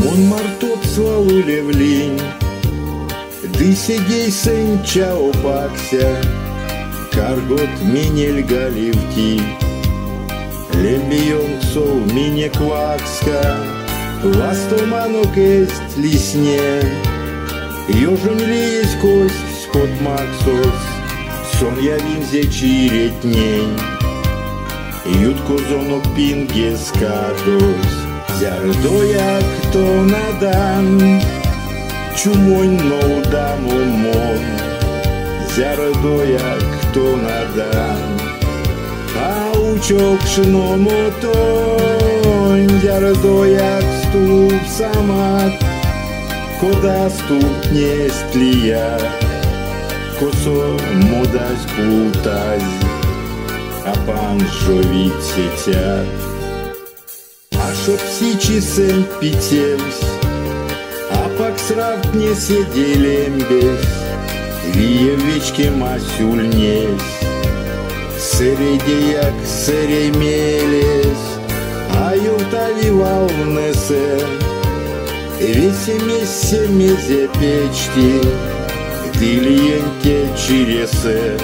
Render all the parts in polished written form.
Монмарт обслалуле в лінь, ды сидей сенча опакся, каргот минель галивти, лембионцов мине квакска, ластоманок есть лисне, ёжень ли есть кость, скот максос, сон я винзе чиретнень, ютко зонок пинге скадос, зярдоя кто надан, чумонь ноудаму мон, зярдоя кто надан, а учок шному тонь, зярдоя ступ самат, кода ступ не стлия, косо модась путась, а пан жовить сетят. А чтоб сичи сен питевсь, а пак сравт не седелембес, вие вечки масюльнесь, середеяк серей мелес, а юртави волнесе, весе мессе мезе печти, дильенте чиресе.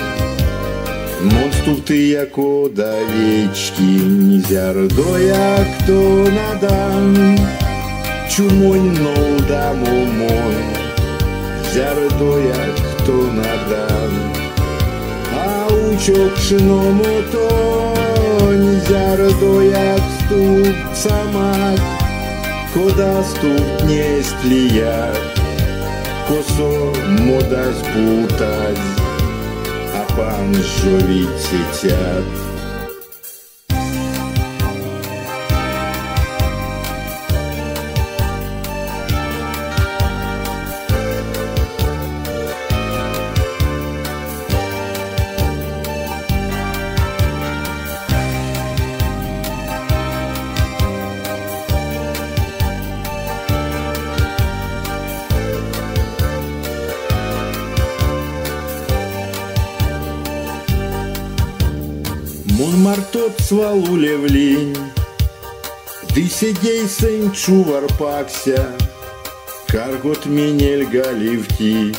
Монстув ты яко до вечки, зярдоя кто надан, чумонь ноудаму мой, зярдоя кто надан, а учок шиному тонь, зярдоя ступ самак, кода ступ не стлия, косо модась путась, а пан жовить сетят. Монмарт обслалуле в лінь, ды сидей сенчу варпакся, каргот минель галивти,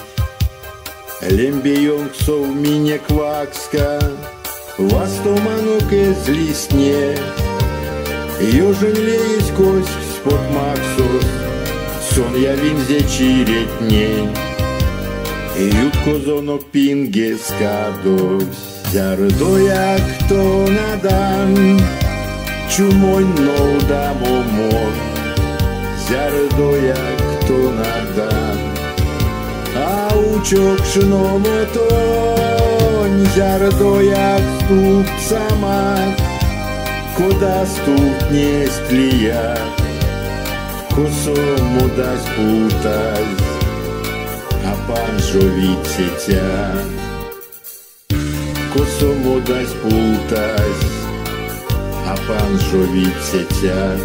лембионцов мине квакска, ластоманок из лисне, ёжень леесть кость спот максус, сон я винзе чиретнень, ютко зонок пинге скадось. Зярдоя кто надан, чумонь ноудаму мон, зярдоя кто надан, а учок шиному тонь, зярдоя ступ самак, кода ступ не стлия, косо модась путась, а пан жовить сетя. Косо модась путась, а пан жовить сетят.